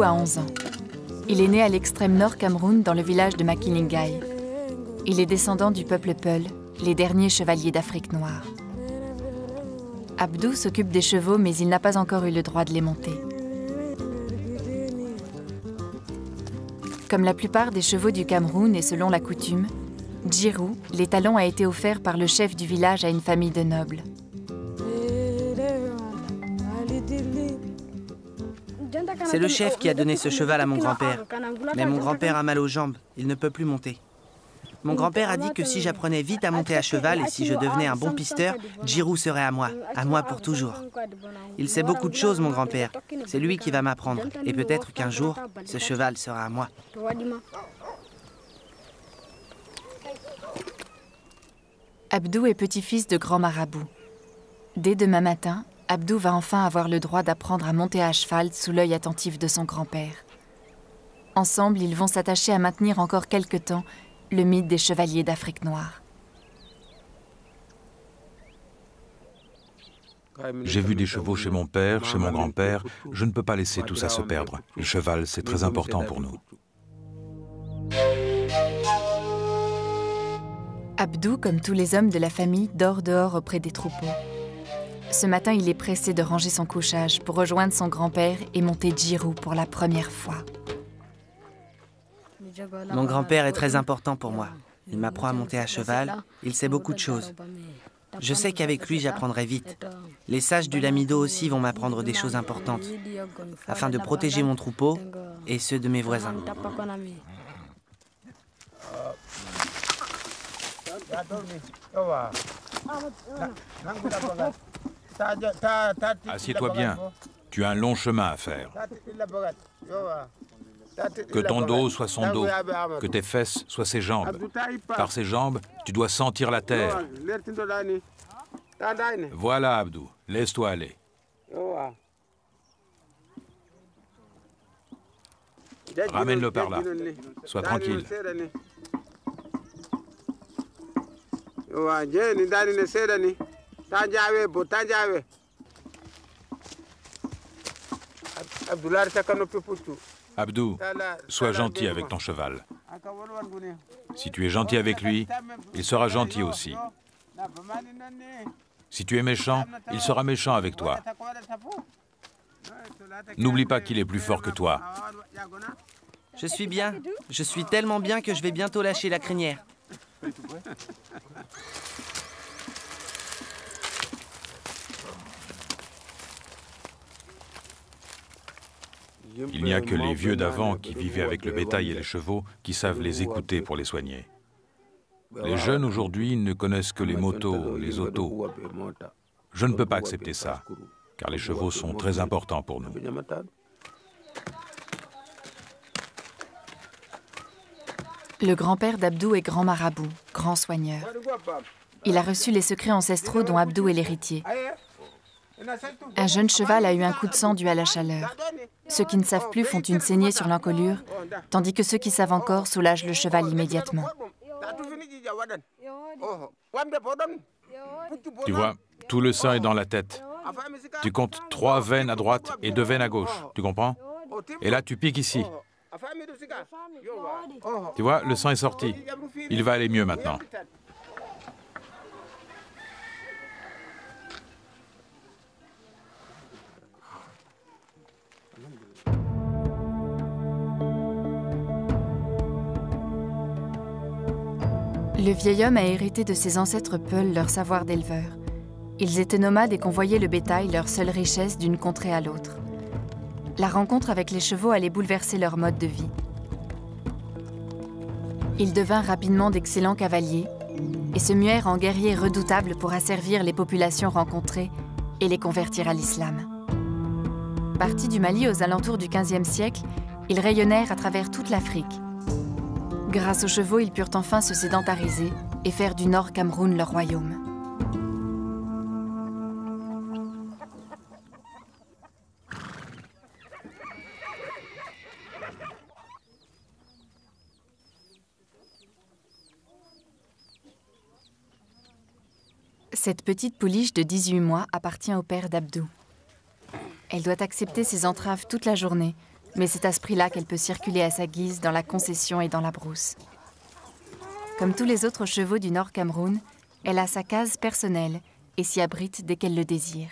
Abdou a 11 ans. Il est né à l'extrême nord Cameroun, dans le village de Makilingaï. Il est descendant du peuple Peul, les derniers chevaliers d'Afrique noire. Abdou s'occupe des chevaux, mais il n'a pas encore eu le droit de les monter. Comme la plupart des chevaux du Cameroun et selon la coutume, Djirou, l'étalon a été offert par le chef du village à une famille de nobles. C'est le chef qui a donné ce cheval à mon grand-père. Mais mon grand-père a mal aux jambes, il ne peut plus monter. Mon grand-père a dit que si j'apprenais vite à monter à cheval et si je devenais un bon pisteur, Djirou serait à moi pour toujours. Il sait beaucoup de choses, mon grand-père. C'est lui qui va m'apprendre. Et peut-être qu'un jour, ce cheval sera à moi. Abdou est petit-fils de grand marabout. Dès demain matin, Abdou va enfin avoir le droit d'apprendre à monter à cheval sous l'œil attentif de son grand-père. Ensemble, ils vont s'attacher à maintenir encore quelque temps le mythe des chevaliers d'Afrique noire. J'ai vu des chevaux chez mon père, chez mon grand-père. Je ne peux pas laisser tout ça se perdre. Le cheval, c'est très important pour nous. Abdou, comme tous les hommes de la famille, dort dehors auprès des troupeaux. Ce matin, il est pressé de ranger son couchage pour rejoindre son grand-père et monter Djirou pour la première fois. Mon grand-père est très important pour moi. Il m'apprend à monter à cheval, il sait beaucoup de choses. Je sais qu'avec lui, j'apprendrai vite. Les sages du Lamido aussi vont m'apprendre des choses importantes, afin de protéger mon troupeau et ceux de mes voisins. Assieds-toi bien. Tu as un long chemin à faire. Que ton dos soit son dos, que tes fesses soient ses jambes. Par ses jambes, tu dois sentir la terre. Voilà, Abdou, laisse-toi aller. Ramène-le par là. Sois tranquille. Abdou, sois gentil avec ton cheval. Si tu es gentil avec lui, il sera gentil aussi. Si tu es méchant, il sera méchant avec toi. N'oublie pas qu'il est plus fort que toi. Je suis bien. Je suis tellement bien que je vais bientôt lâcher la crinière. Il n'y a que les vieux d'avant qui vivaient avec le bétail et les chevaux qui savent les écouter pour les soigner. Les jeunes aujourd'hui ne connaissent que les motos, les autos. Je ne peux pas accepter ça, car les chevaux sont très importants pour nous. Le grand-père d'Abdou est grand marabout, grand soigneur. Il a reçu les secrets ancestraux dont Abdou est l'héritier. Un jeune cheval a eu un coup de sang dû à la chaleur. Ceux qui ne savent plus font une saignée sur l'encolure, tandis que ceux qui savent encore soulagent le cheval immédiatement. Tu vois, tout le sang est dans la tête. Tu comptes 3 veines à droite et 2 veines à gauche, tu comprends? Et là, tu piques ici. Tu vois, le sang est sorti. Il va aller mieux maintenant. Le vieil homme a hérité de ses ancêtres Peuls leur savoir d'éleveur. Ils étaient nomades et convoyaient le bétail, leur seule richesse, d'une contrée à l'autre. La rencontre avec les chevaux allait bouleverser leur mode de vie. Ils devinrent rapidement d'excellents cavaliers et se muèrent en guerriers redoutables pour asservir les populations rencontrées et les convertir à l'islam. Partis du Mali aux alentours du XVe siècle, ils rayonnèrent à travers toute l'Afrique. Grâce aux chevaux, ils purent enfin se sédentariser et faire du Nord Cameroun leur royaume. Cette petite pouliche de 18 mois appartient au père d'Abdou. Elle doit accepter ses entraves toute la journée, mais c'est à ce prix-là qu'elle peut circuler à sa guise dans la concession et dans la brousse. Comme tous les autres chevaux du Nord Cameroun, elle a sa case personnelle et s'y abrite dès qu'elle le désire.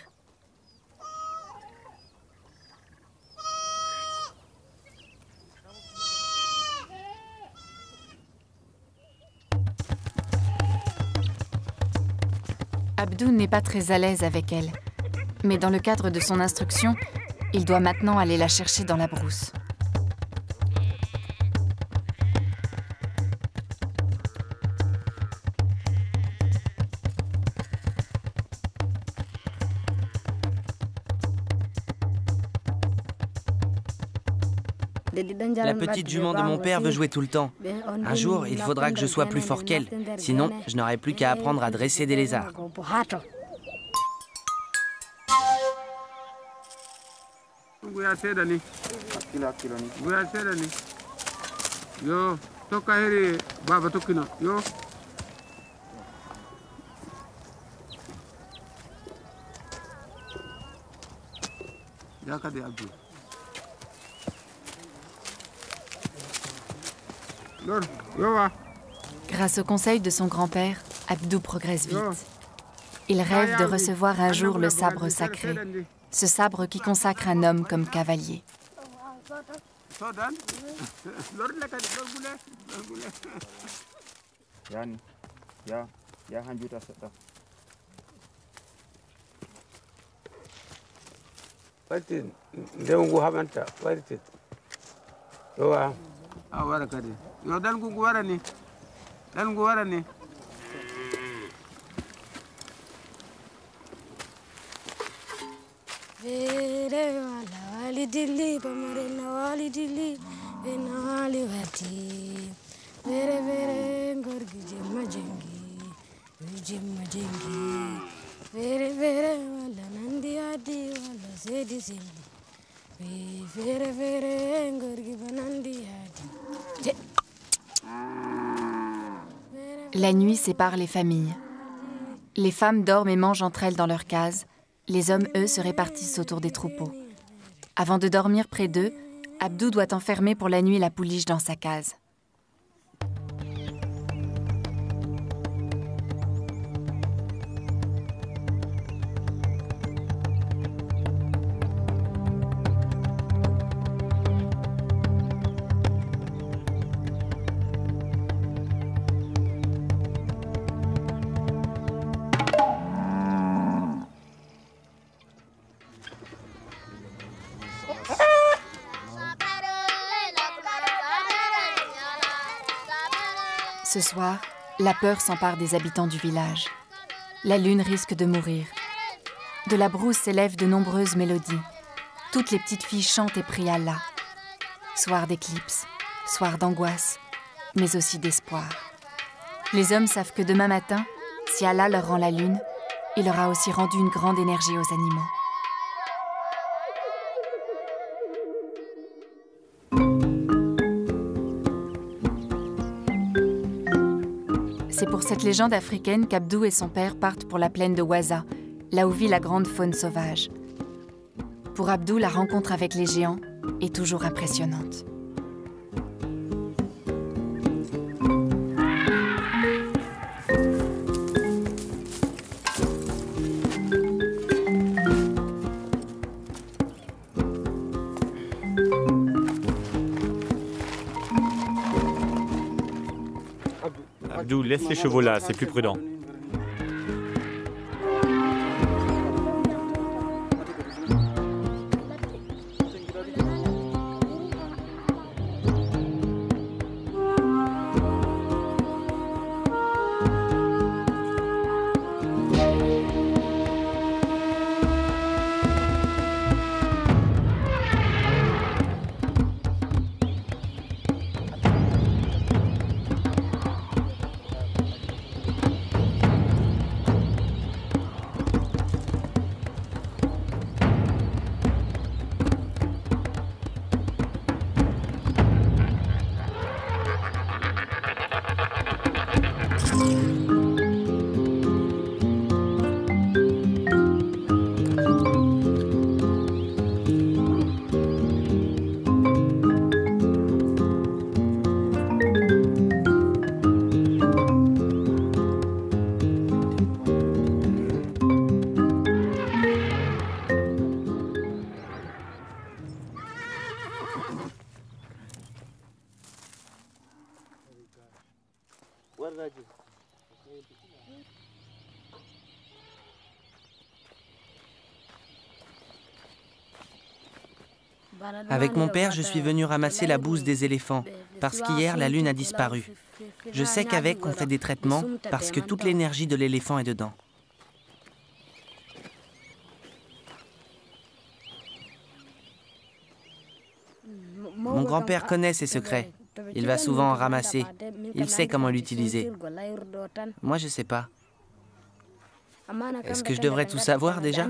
Abdou n'est pas très à l'aise avec elle, mais dans le cadre de son instruction, il doit maintenant aller la chercher dans la brousse. La petite jument de mon père veut jouer tout le temps. Un jour, il faudra que je sois plus fort qu'elle. Sinon, je n'aurai plus qu'à apprendre à dresser des lézards. Grâce au conseil de son grand-père, Abdou progresse vite. Il rêve de recevoir un jour le sabre sacré, ce sabre qui consacre un homme comme cavalier. La nuit sépare les familles. Les femmes dorment et mangent entre elles dans leurs cases. Les hommes, eux, se répartissent autour des troupeaux. Avant de dormir près d'eux, Abdou doit enfermer pour la nuit la pouliche dans sa case. Ce soir, la peur s'empare des habitants du village. La lune risque de mourir. De la brousse s'élèvent de nombreuses mélodies. Toutes les petites filles chantent et prient Allah. Soir d'éclipse, soir d'angoisse, mais aussi d'espoir. Les hommes savent que demain matin, si Allah leur rend la lune, il aura aussi rendu une grande énergie aux animaux. C'est pour cette légende africaine qu'Abdou et son père partent pour la plaine de Ouaza, là où vit la grande faune sauvage. Pour Abdou, la rencontre avec les géants est toujours impressionnante. Abdou, laisse les chevaux là, c'est plus prudent. Avec mon père, je suis venu ramasser la bouse des éléphants, parce qu'hier, la lune a disparu. Je sais qu'avec, on fait des traitements, parce que toute l'énergie de l'éléphant est dedans. Mon grand-père connaît ces secrets. Il va souvent en ramasser. Il sait comment l'utiliser. Moi, je ne sais pas. Est-ce que je devrais tout savoir déjà ?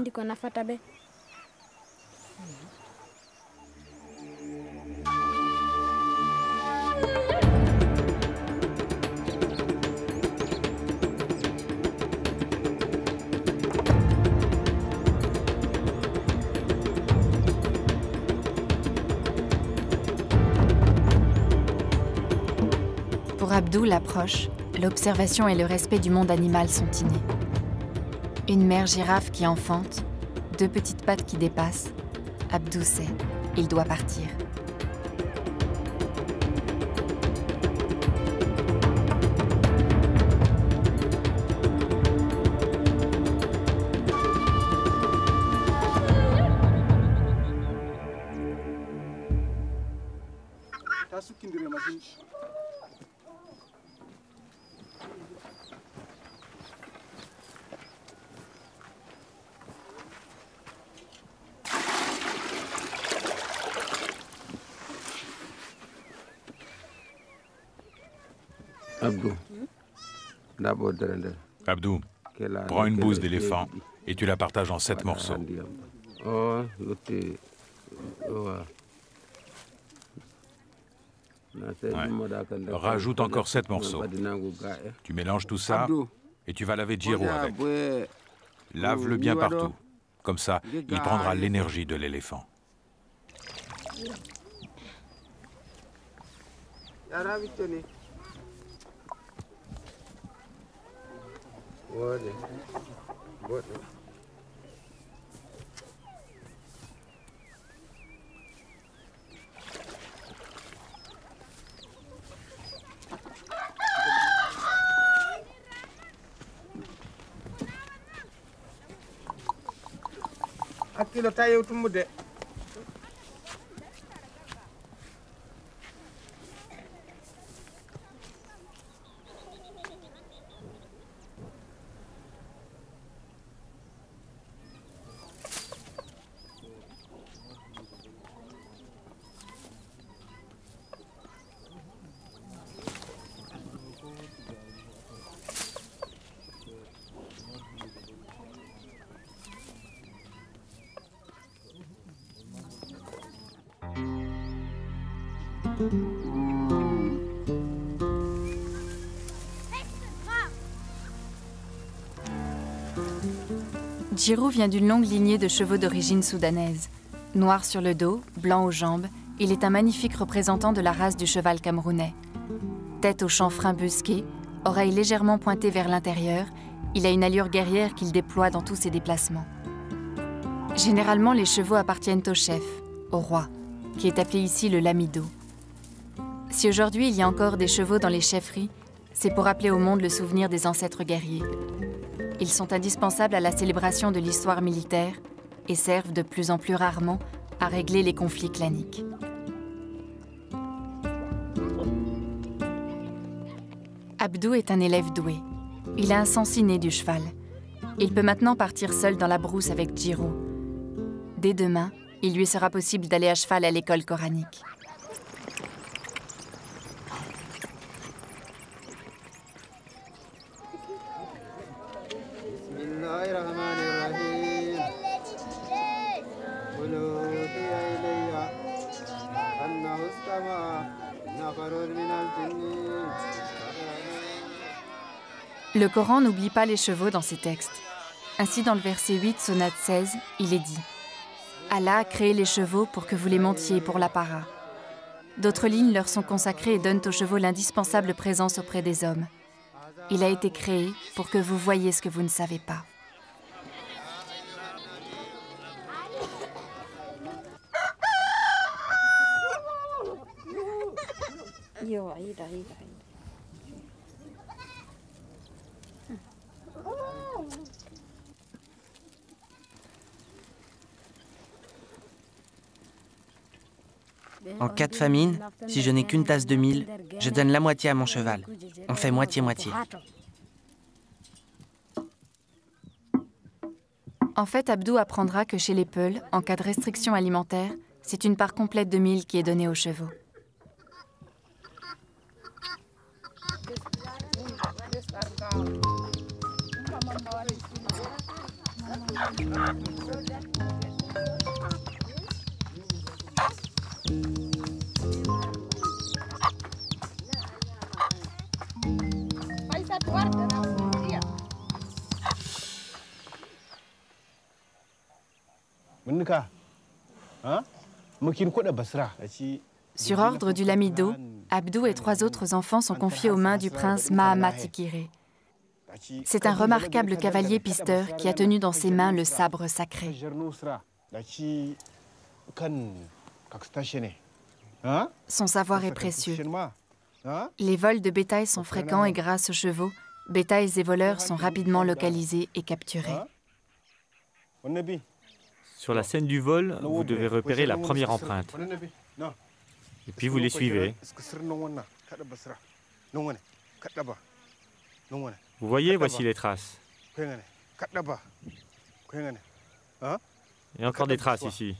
Pour Abdou, l'approche, l'observation et le respect du monde animal sont innés. Une mère girafe qui enfante, 2 petites pattes qui dépassent. Abdou sait, il doit partir. Abdou, prends une bouse d'éléphant et tu la partages en 7 morceaux. Ouais. Rajoute encore 7 morceaux. Tu mélanges tout ça et tu vas laver Djiro avec. Lave-le bien partout. Comme ça, il prendra l'énergie de l'éléphant. Djiro vient d'une longue lignée de chevaux d'origine soudanaise. Noir sur le dos, blanc aux jambes, il est un magnifique représentant de la race du cheval camerounais. Tête au chanfrein busqué, oreilles légèrement pointées vers l'intérieur, il a une allure guerrière qu'il déploie dans tous ses déplacements. Généralement, les chevaux appartiennent au chef, au roi, qui est appelé ici le lamido. Si aujourd'hui il y a encore des chevaux dans les chefferies, c'est pour rappeler au monde le souvenir des ancêtres guerriers. Ils sont indispensables à la célébration de l'histoire militaire et servent de plus en plus rarement à régler les conflits claniques. Abdou est un élève doué. Il a un sens inné du cheval. Il peut maintenant partir seul dans la brousse avec Djiro. Dès demain, il lui sera possible d'aller à cheval à l'école coranique. Le Coran n'oublie pas les chevaux dans ses textes. Ainsi, dans le verset 8, sonate 16, il est dit « Allah a créé les chevaux pour que vous les montiez pour la para. » D'autres lignes leur sont consacrées et donnent aux chevaux l'indispensable présence auprès des hommes. Il a été créé pour que vous voyiez ce que vous ne savez pas. En cas de famine, si je n'ai qu'une tasse de mil, je donne la moitié à mon cheval. On fait moitié-moitié. En fait, Abdou apprendra que chez les Peuls, en cas de restriction alimentaire, c'est une part complète de mil qui est donnée aux chevaux. Sur ordre du Lamido, Abdou et 3 autres enfants sont confiés aux mains du prince Mahamat Ikiré. C'est un remarquable cavalier pisteur qui a tenu dans ses mains le sabre sacré. Son savoir est précieux. Les vols de bétail sont fréquents et grâce aux chevaux, bétails et voleurs sont rapidement localisés et capturés. Sur la scène du vol, vous devez repérer la première empreinte. Et puis vous les suivez. Vous voyez, voici les traces. Et encore des traces ici.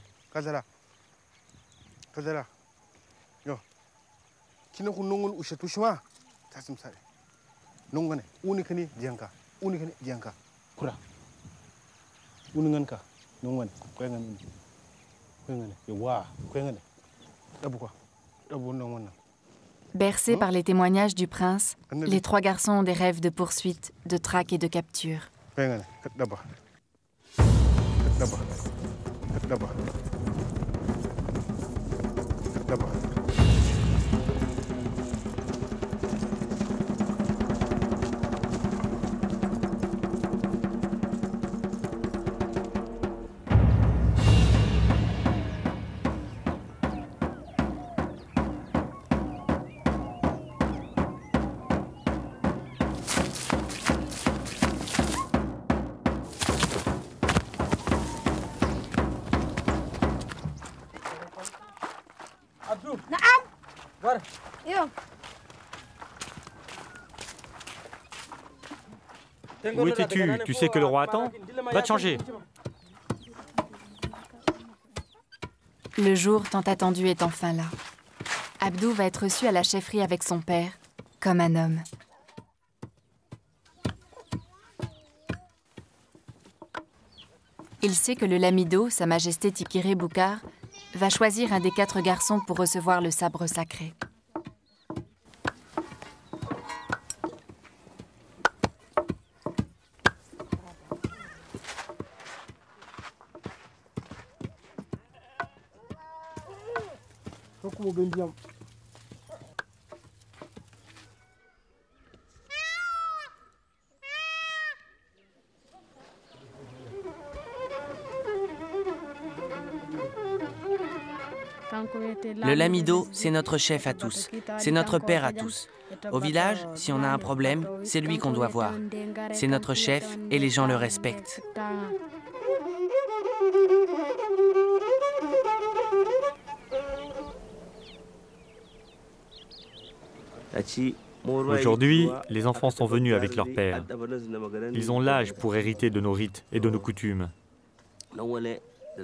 Bercés par les témoignages du prince, les 3 garçons ont des rêves de poursuite, de traque et de capture. Où étais-tu? Tu sais que le roi attend? Va te changer. Le jour tant attendu est enfin là. Abdou va être reçu à la chefferie avec son père, comme un homme. Il sait que le Lamido, Sa Majesté Tikiré Boukhar, va choisir un des 4 garçons pour recevoir le sabre sacré. Le Lamido, c'est notre chef à tous. C'est notre père à tous. Au village, si on a un problème, c'est lui qu'on doit voir. C'est notre chef et les gens le respectent. Aujourd'hui, les enfants sont venus avec leur père. Ils ont l'âge pour hériter de nos rites et de nos coutumes.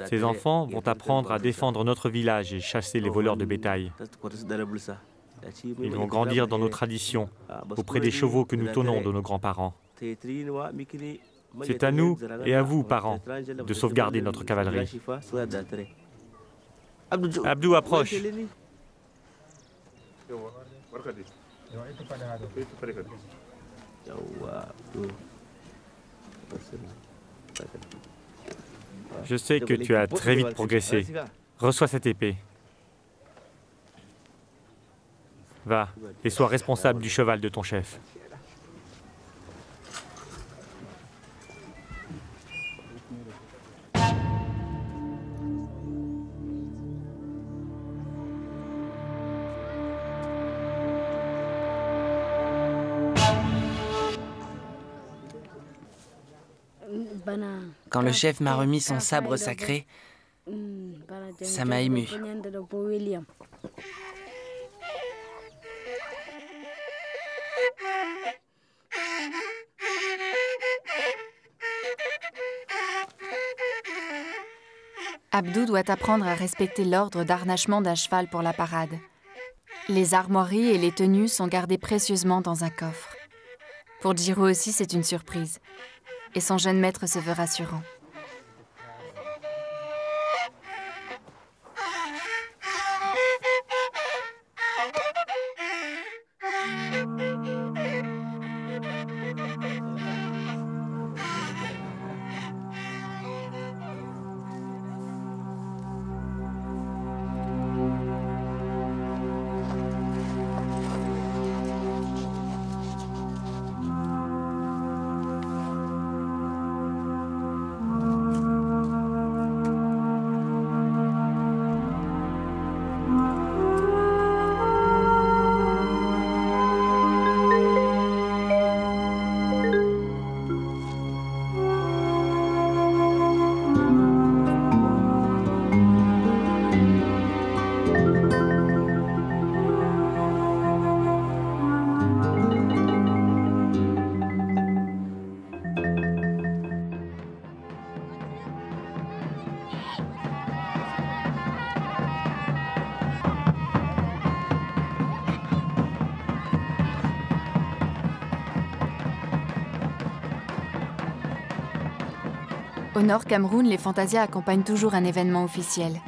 Ces enfants vont apprendre à défendre notre village et chasser les voleurs de bétail. Ils vont grandir dans nos traditions, auprès des chevaux que nous tenons de nos grands-parents. C'est à nous et à vous, parents, de sauvegarder notre cavalerie. Abdou approche. Je sais que tu as très vite progressé. Reçois cette épée. Va et sois responsable du cheval de ton chef. Quand le chef m'a remis son sabre sacré, Ça m'a ému. Abdou doit apprendre à respecter l'ordre d'harnachement d'un cheval pour la parade. Les armoiries et les tenues sont gardées précieusement dans un coffre. Pour Djiro aussi, c'est une surprise. Et son jeune maître se veut rassurant. Au Nord Cameroun, les fantasias accompagnent toujours un événement officiel.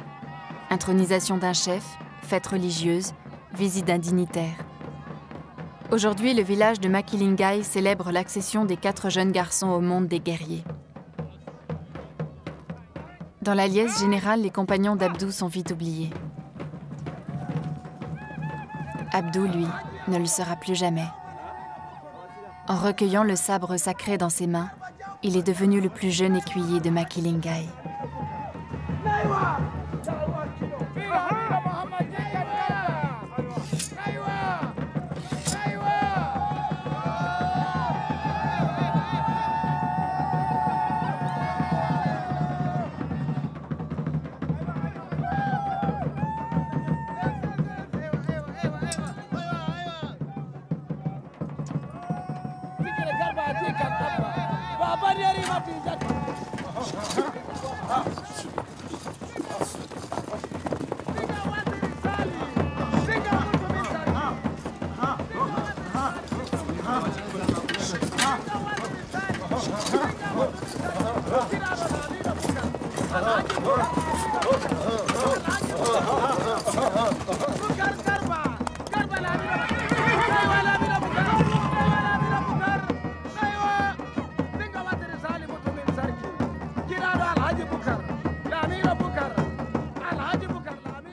Intronisation d'un chef, fête religieuse, visite d'un dignitaire. Aujourd'hui, le village de Makilingaï célèbre l'accession des 4 jeunes garçons au monde des guerriers. Dans la liesse générale, les compagnons d'Abdou sont vite oubliés. Abdou, lui, ne le sera plus jamais. En recueillant le sabre sacré dans ses mains, il est devenu le plus jeune écuyer de Makilingaï.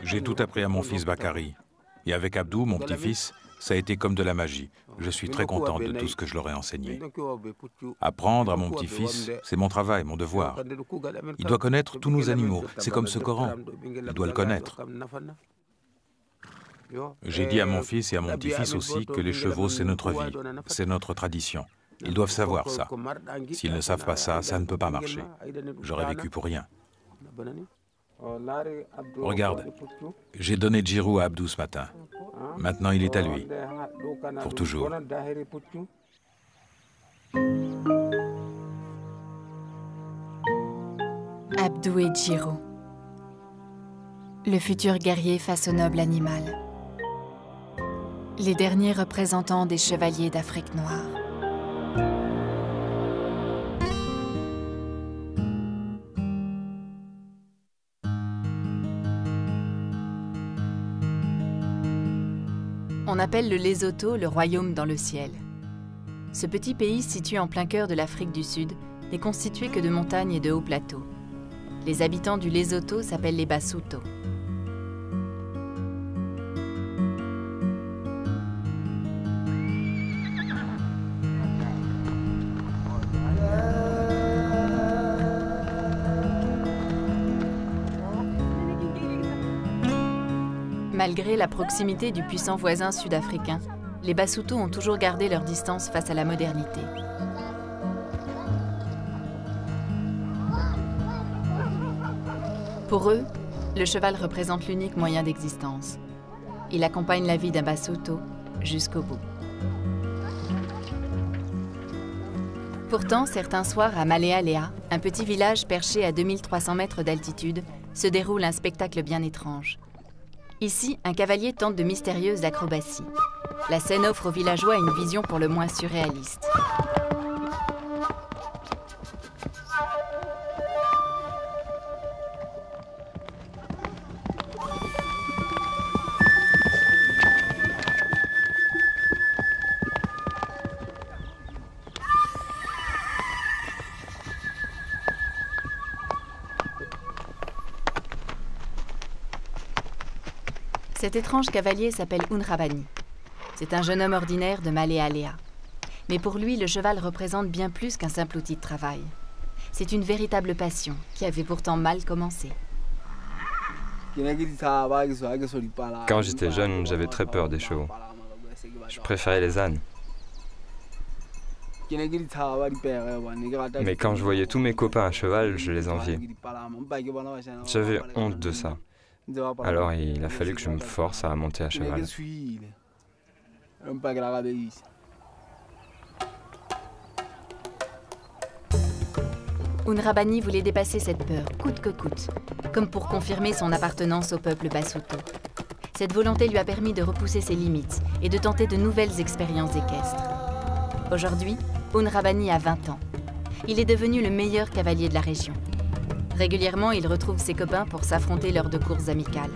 J'ai tout appris à mon fils Bakary. Et avec Abdou, mon petit-fils, ça a été comme de la magie. Je suis très content de tout ce que je leur ai enseigné. Apprendre à mon petit-fils, c'est mon travail, mon devoir. Il doit connaître tous nos animaux. C'est comme ce Coran. Il doit le connaître. J'ai dit à mon fils et à mon petit-fils aussi que les chevaux, c'est notre vie, c'est notre tradition. Ils doivent savoir ça. S'ils ne savent pas ça, ça ne peut pas marcher. J'aurais vécu pour rien. Regarde, j'ai donné Djiro à Abdou ce matin. Maintenant, il est à lui. Pour toujours. Abdou et Djiro. Le futur guerrier face au noble animal. Les derniers représentants des chevaliers d'Afrique noire. On appelle le Lesotho le royaume dans le ciel. Ce petit pays situé en plein cœur de l'Afrique du Sud n'est constitué que de montagnes et de hauts plateaux. Les habitants du Lesotho s'appellent les Basuto. Malgré la proximité du puissant voisin sud-africain, les Basuto ont toujours gardé leur distance face à la modernité. Pour eux, le cheval représente l'unique moyen d'existence. Il accompagne la vie d'un Basuto jusqu'au bout. Pourtant, certains soirs à Malealea, un petit village perché à 2300 mètres d'altitude, se déroule un spectacle bien étrange. Ici, un cavalier tente de mystérieuses acrobaties. La scène offre aux villageois une vision pour le moins surréaliste. Cet étrange cavalier s'appelle Unrabani. C'est un jeune homme ordinaire de Malealea. Mais pour lui, le cheval représente bien plus qu'un simple outil de travail. C'est une véritable passion qui avait pourtant mal commencé. Quand j'étais jeune, j'avais très peur des chevaux. Je préférais les ânes. Mais quand je voyais tous mes copains à cheval, je les enviais. J'avais honte de ça. Alors il a fallu que je me force à monter à cheval. Unrabani voulait dépasser cette peur, coûte que coûte, comme pour confirmer son appartenance au peuple Basuto. Cette volonté lui a permis de repousser ses limites et de tenter de nouvelles expériences équestres. Aujourd'hui, Unrabani a 20 ans. Il est devenu le meilleur cavalier de la région. Régulièrement, il retrouve ses copains pour s'affronter lors de courses amicales.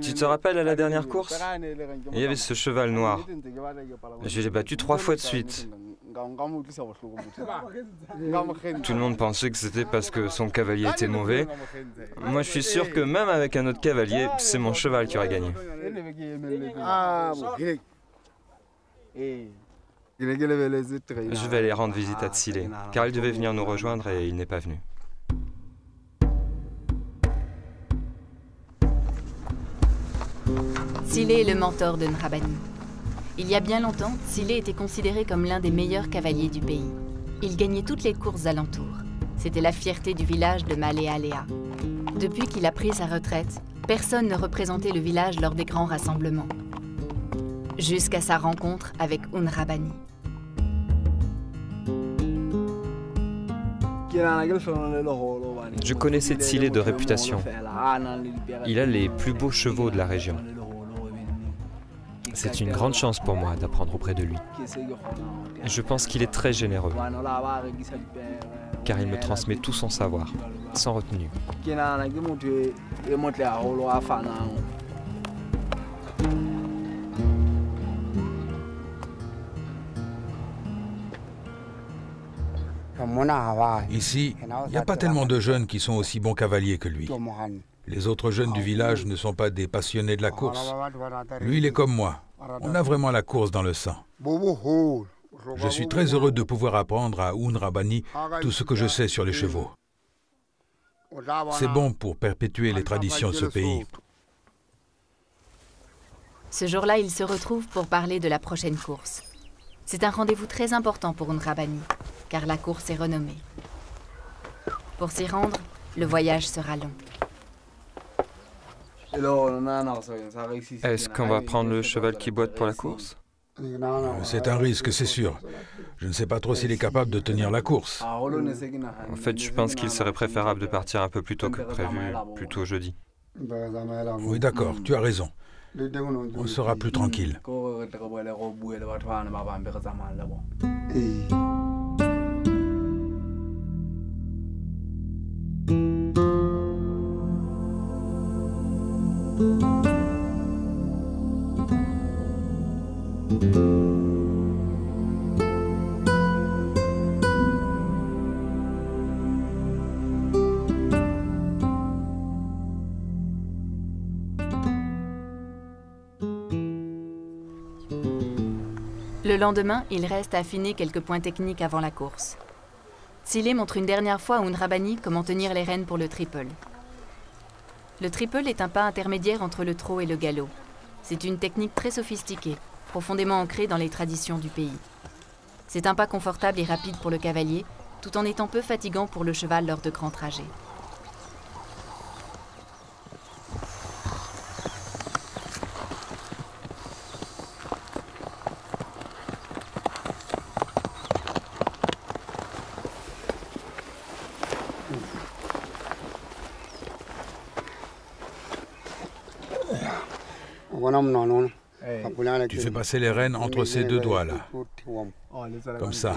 Tu te rappelles à la dernière course? Il y avait ce cheval noir. Je l'ai battu 3 fois de suite. Tout le monde pensait que c'était parce que son cavalier était mauvais. Moi, je suis sûr que même avec un autre cavalier, c'est mon cheval qui aurait gagné. Je vais aller rendre visite à Tsile, car il devait venir nous rejoindre et il n'est pas venu. Tsile est le mentor de Unrabani. Il y a bien longtemps, Tsile était considéré comme l'un des meilleurs cavaliers du pays. Il gagnait toutes les courses alentours. C'était la fierté du village de Malealea. Depuis qu'il a pris sa retraite, personne ne représentait le village lors des grands rassemblements. Jusqu'à sa rencontre avec Unrabani. Je connaissais Tsile de réputation. Il a les plus beaux chevaux de la région. C'est une grande chance pour moi d'apprendre auprès de lui. Je pense qu'il est très généreux, car il me transmet tout son savoir, sans retenue. Ici, il n'y a pas tellement de jeunes qui sont aussi bons cavaliers que lui. Les autres jeunes du village ne sont pas des passionnés de la course. Lui, il est comme moi. On a vraiment la course dans le sang. Je suis très heureux de pouvoir apprendre à Unrabani tout ce que je sais sur les chevaux. C'est bon pour perpétuer les traditions de ce pays. Ce jour-là, ils se retrouvent pour parler de la prochaine course. C'est un rendez-vous très important pour Unrabani, car la course est renommée. Pour s'y rendre, le voyage sera long. Est-ce qu'on va prendre le cheval qui boite pour la course? C'est un risque, c'est sûr. Je ne sais pas trop s'il est capable de tenir la course. En fait, je pense qu'il serait préférable de partir un peu plus tôt que prévu, plutôt jeudi. Oui, d'accord, tu as raison. On sera plus tranquille. Le lendemain, il reste à affiner quelques points techniques avant la course. Tsilé montre une dernière fois à Unrabani comment tenir les rênes pour le triple. Le triple est un pas intermédiaire entre le trot et le galop. C'est une technique très sophistiquée, profondément ancrée dans les traditions du pays. C'est un pas confortable et rapide pour le cavalier, tout en étant peu fatigant pour le cheval lors de grands trajets. Tu fais passer les rênes entre ces deux doigts-là, comme ça.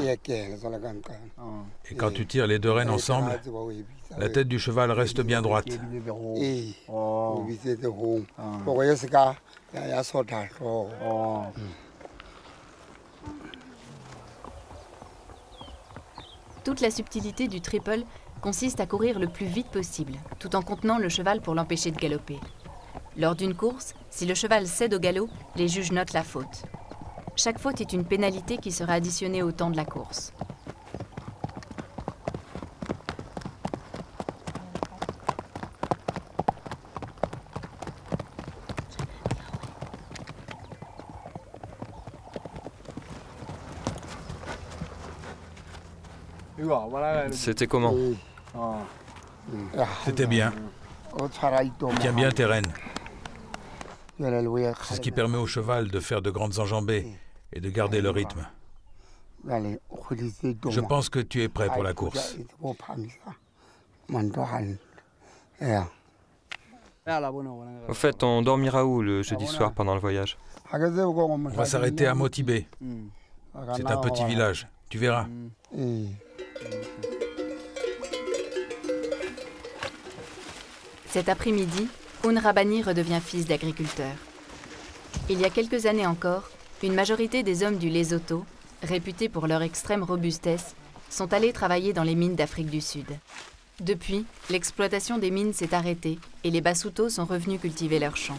Et quand tu tires les deux rênes ensemble, la tête du cheval reste bien droite. Toute la subtilité du triple consiste à courir le plus vite possible, tout en contenant le cheval pour l'empêcher de galoper. Lors d'une course, si le cheval cède au galop, les juges notent la faute. Chaque faute est une pénalité qui sera additionnée au temps de la course. C'était comment? C'était bien. Tiens bien tes rênes. C'est ce qui permet au cheval de faire de grandes enjambées et de garder le rythme. Je pense que tu es prêt pour la course. Au fait, on dormira où le jeudi soir pendant le voyage? On va s'arrêter à Motibé. C'est un petit village, tu verras. Cet après-midi, Unrabani redevient fils d'agriculteur. Il y a quelques années encore, une majorité des hommes du Lesotho, réputés pour leur extrême robustesse, sont allés travailler dans les mines d'Afrique du Sud. Depuis, l'exploitation des mines s'est arrêtée et les Basutos sont revenus cultiver leurs champs.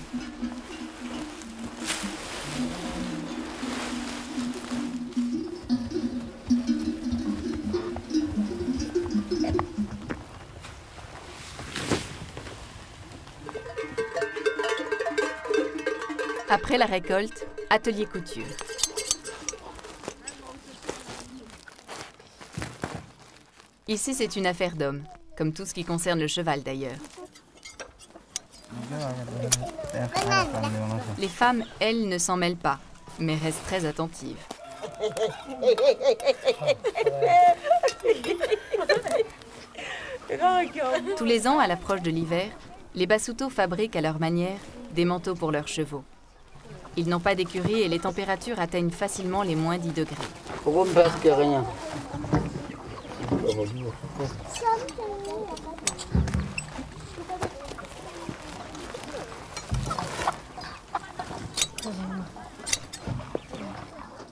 Après la récolte, atelier couture. Ici, c'est une affaire d'homme, comme tout ce qui concerne le cheval d'ailleurs. Les femmes, elles, ne s'en mêlent pas, mais restent très attentives. Tous les ans, à l'approche de l'hiver, les Basutos fabriquent à leur manière des manteaux pour leurs chevaux. Ils n'ont pas d'écurie et les températures atteignent facilement les moins 10 degrés.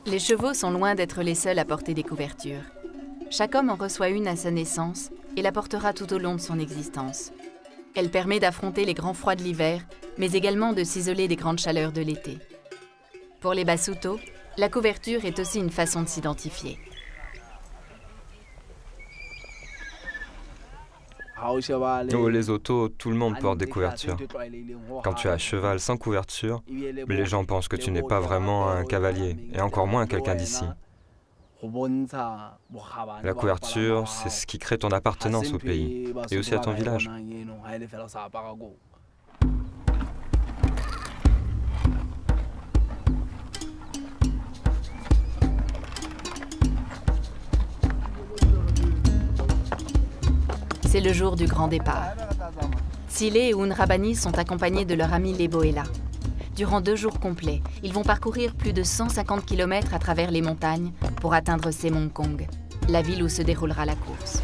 Les chevaux sont loin d'être les seuls à porter des couvertures. Chaque homme en reçoit une à sa naissance et la portera tout au long de son existence. Elle permet d'affronter les grands froids de l'hiver, mais également de s'isoler des grandes chaleurs de l'été. Pour les Basutos, la couverture est aussi une façon de s'identifier. Au Lesotho, tout le monde porte des couvertures. Quand tu as un cheval sans couverture, les gens pensent que tu n'es pas vraiment un cavalier, et encore moins quelqu'un d'ici. La couverture, c'est ce qui crée ton appartenance au pays, et aussi à ton village. C'est le jour du grand départ. Tsilé et Unrabani sont accompagnés de leur ami Leboela. Durant 2 jours complets, ils vont parcourir plus de 150 km à travers les montagnes pour atteindre Semongkong, la ville où se déroulera la course.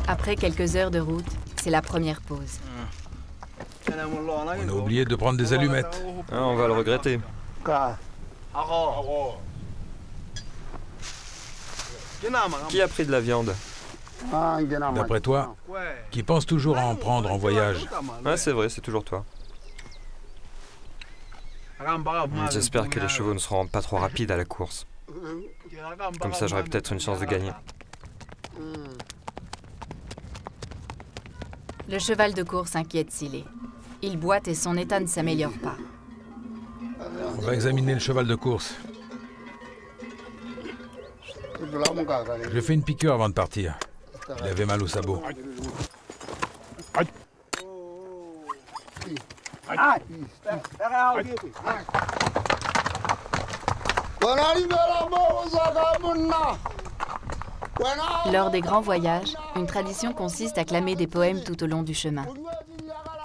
Après quelques heures de route, c'est la première pause. On a oublié de prendre des allumettes. Ah, on va le regretter. Qui a pris de la viande? D'après toi, qui pense toujours à en prendre en voyage? Ah, c'est vrai, c'est toujours toi. J'espère que les chevaux ne seront pas trop rapides à la course. Comme ça, j'aurai peut-être une chance de gagner. Le cheval de course inquiète Silé. Il boite et son état ne s'améliore pas. On va examiner le cheval de course. Je fais une piqûre avant de partir. Il avait mal au sabot. Lors des grands voyages, une tradition consiste à clamer des poèmes tout au long du chemin.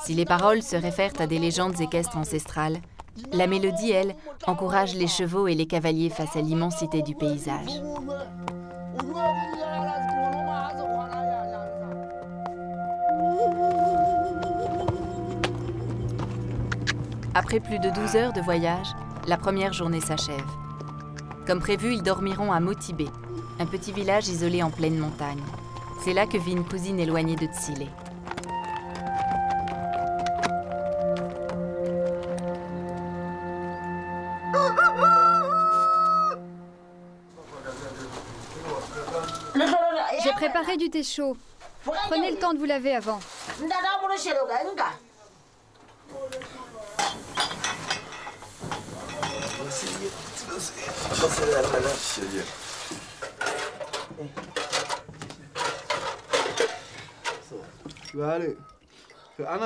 Si les paroles se réfèrent à des légendes équestres ancestrales, la mélodie, elle, encourage les chevaux et les cavaliers face à l'immensité du paysage. Après plus de 12 heures de voyage, la première journée s'achève. Comme prévu, ils dormiront à Motibé, un petit village isolé en pleine montagne. C'est là que vit une cousine éloignée de Tsilé. J'ai préparé du thé chaud. Prenez le temps de vous laver avant.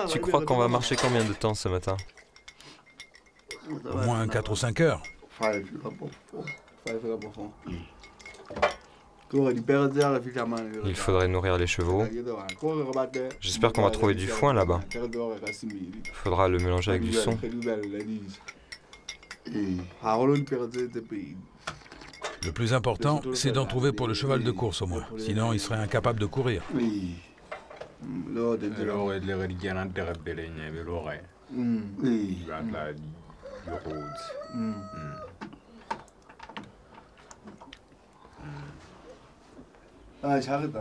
Tu crois qu'on va marcher combien de temps ce matin? Au moins 4 ou 5 heures. Il faudrait nourrir les chevaux. J'espère qu'on va trouver du foin là-bas. Il faudra le mélanger avec du son. Le plus important, c'est d'en trouver pour le cheval de course au moins. Sinon, il serait incapable de courir.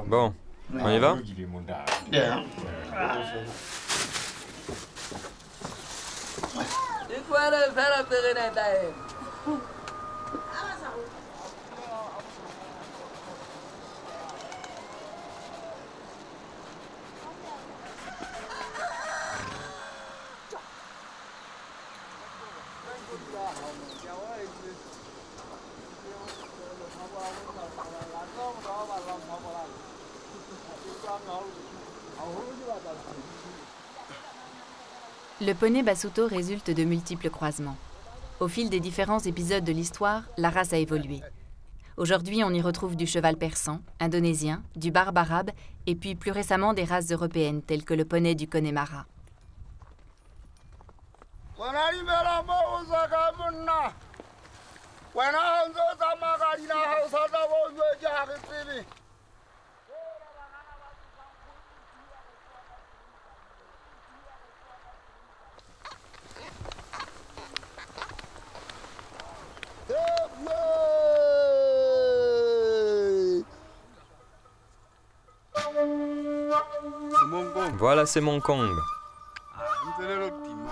Bon, on y va? Le poney Basuto résulte de multiples croisements. Au fil des différents épisodes de l'histoire, la race a évolué. Aujourd'hui, on y retrouve du cheval persan, indonésien, du barbe arabe et puis plus récemment des races européennes telles que le poney du Connemara. Voilà, c'est Mong Kong.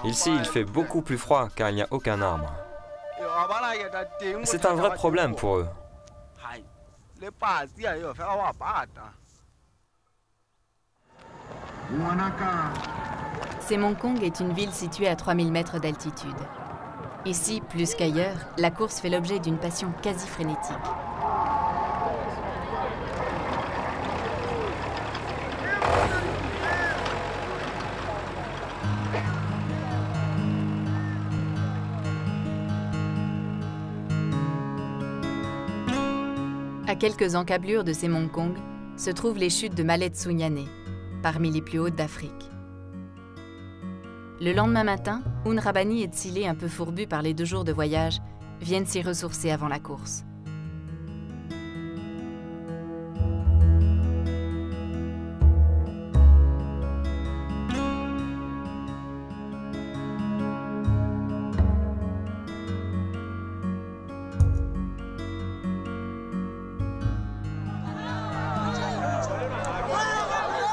Ici, il fait beaucoup plus froid car il n'y a aucun arbre. C'est un vrai problème pour eux. Sémonkong est une ville située à 3000 mètres d'altitude. Ici, plus qu'ailleurs, la course fait l'objet d'une passion quasi frénétique. À quelques encablures de Sémonkong se trouvent les chutes de Maletsunyane, parmi les plus hautes d'Afrique. Le lendemain matin, Unrabani et Tsilé, un peu fourbus par les 2 jours de voyage, viennent s'y ressourcer avant la course.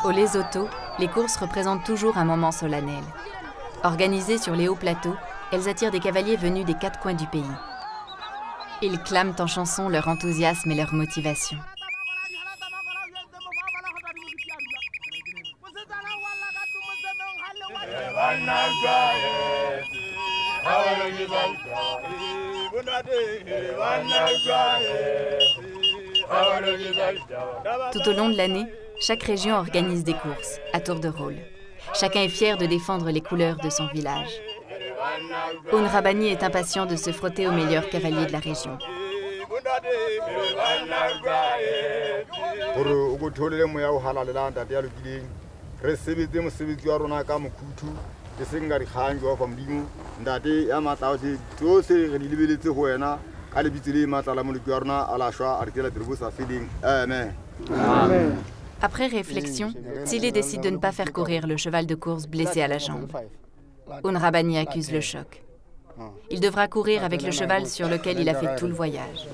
Au Lesotho, les courses représentent toujours un moment solennel. Organisées sur les hauts plateaux, elles attirent des cavaliers venus des 4 coins du pays. Ils clament en chanson leur enthousiasme et leur motivation. Tout au long de l'année, chaque région organise des courses, à tour de rôle. Chacun est fier de défendre les couleurs de son village. Unrabani est impatient de se frotter aux meilleurs cavaliers de la région. Après réflexion, Tsile décide de ne pas faire courir le cheval de course blessé à la jambe. Unrabani accuse le choc. Il devra courir avec le cheval sur lequel il a fait tout le voyage.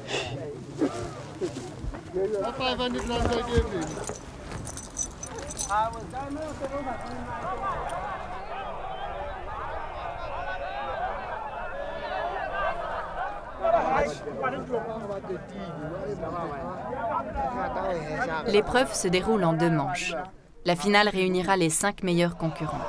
L'épreuve se déroule en 2 manches. La finale réunira les 5 meilleurs concurrents.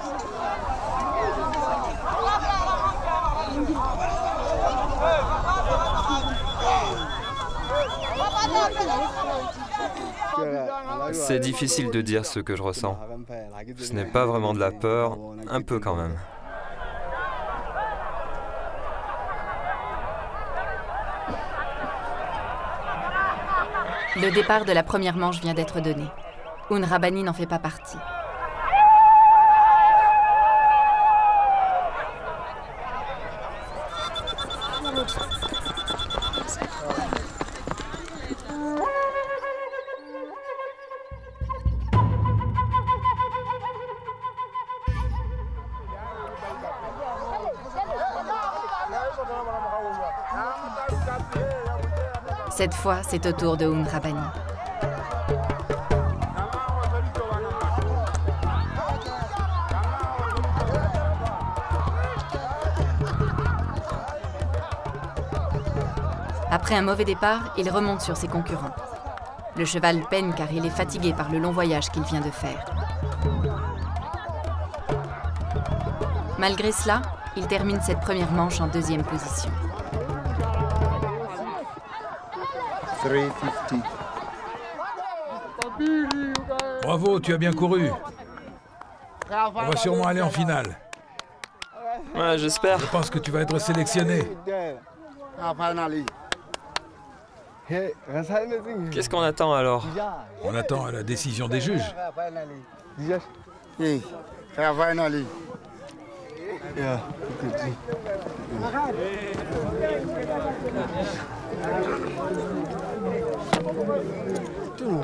C'est difficile de dire ce que je ressens. Ce n'est pas vraiment de la peur, un peu quand même. Le départ de la première manche vient d'être donné. Unrabani n'en fait pas partie. Cette fois, c'est au tour de Unrabani. Après un mauvais départ, il remonte sur ses concurrents. Le cheval peine car il est fatigué par le long voyage qu'il vient de faire. Malgré cela, il termine cette première manche en 2e position. Bravo, tu as bien couru. On va sûrement aller en finale. Ouais, j'espère. Je pense que tu vas être sélectionné. Qu'est-ce qu'on attend alors? On attend la décision des juges.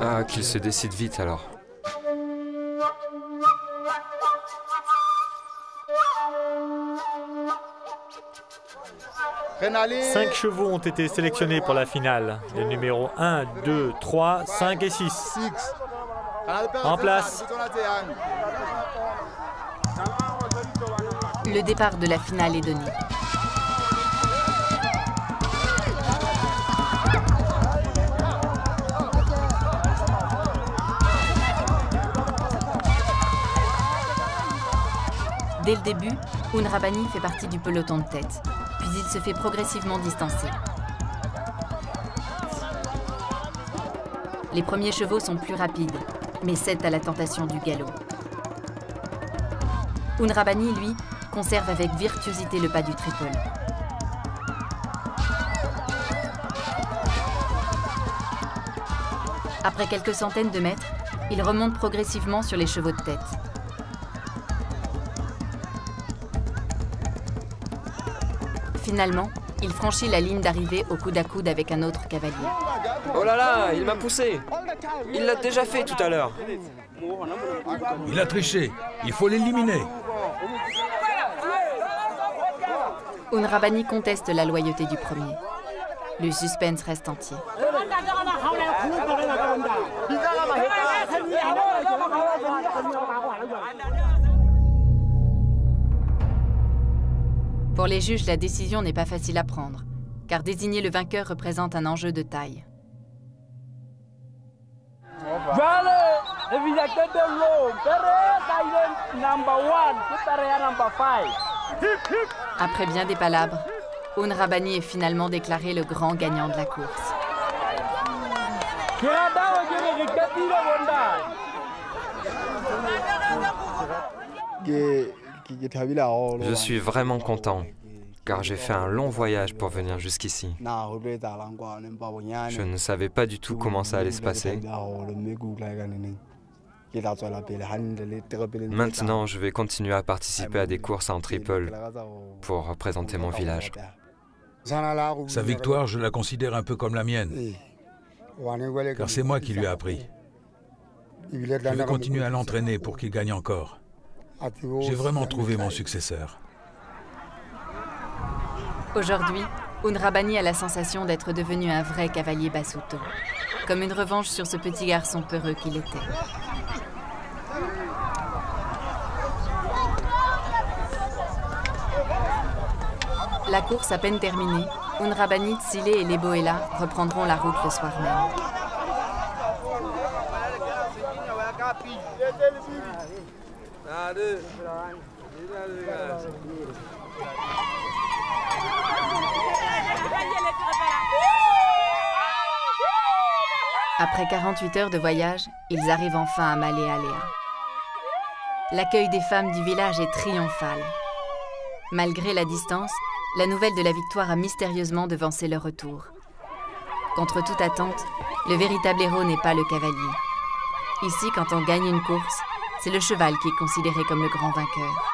Ah, qu'il se décide vite alors. Cinq chevaux ont été sélectionnés pour la finale. Les numéros 1, 2, 3, 5 et 6. En place. Le départ de la finale est donné. Dès le début, Unrabani fait partie du peloton de tête, puis il se fait progressivement distancer. Les premiers chevaux sont plus rapides, mais cèdent à la tentation du galop. Unrabani, lui, conserve avec virtuosité le pas du tripole. Après quelques centaines de mètres, il remonte progressivement sur les chevaux de tête. Finalement, il franchit la ligne d'arrivée au coude à coude avec un autre cavalier. Oh là là, il m'a poussé. Il l'a déjà fait tout à l'heure. Il a triché. Il faut l'éliminer. Unrabani conteste la loyauté du premier. Le suspense reste entier. Pour les juges, la décision n'est pas facile à prendre, car désigner le vainqueur représente un enjeu de taille. Après bien des palabres, Un Rabbani est finalement déclaré le grand gagnant de la course. Je suis vraiment content, car j'ai fait un long voyage pour venir jusqu'ici. Je ne savais pas du tout comment ça allait se passer. Maintenant, je vais continuer à participer à des courses en triple pour représenter mon village. Sa victoire, je la considère un peu comme la mienne, car c'est moi qui lui ai appris. Je vais continuer à l'entraîner pour qu'il gagne encore. J'ai vraiment trouvé mon successeur. Aujourd'hui, Un Rabbani a la sensation d'être devenu un vrai cavalier Basuto, comme une revanche sur ce petit garçon peureux qu'il était. La course à peine terminée, Un Rabbani, Tsile et Leboela reprendront la route le soir même. Après 48 heures de voyage, ils arrivent enfin à Malé Alea. L'accueil des femmes du village est triomphal. Malgré la distance, la nouvelle de la victoire a mystérieusement devancé leur retour. Contre toute attente, le véritable héros n'est pas le cavalier. Ici, quand on gagne une course, c'est le cheval qui est considéré comme le grand vainqueur.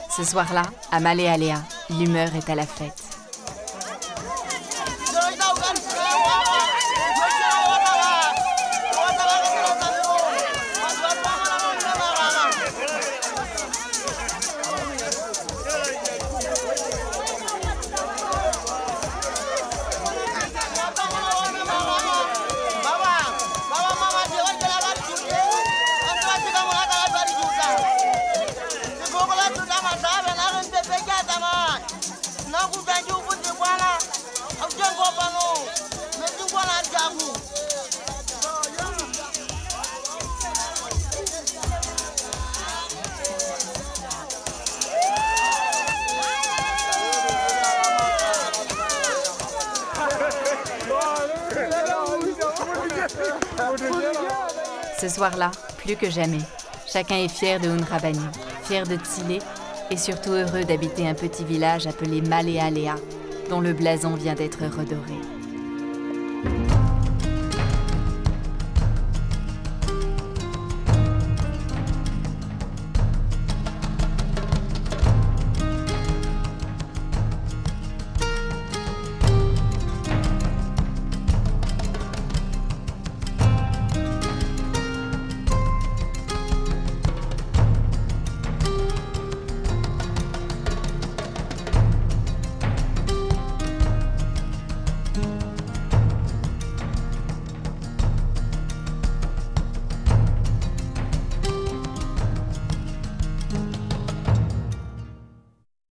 Ce soir-là, à Malé Alea, l'humeur est à la fête. Ce soir-là, plus que jamais, chacun est fier de Un Rabbani, fier de Tsile et surtout heureux d'habiter un petit village appelé Malé Alea, dont le blason vient d'être redoré.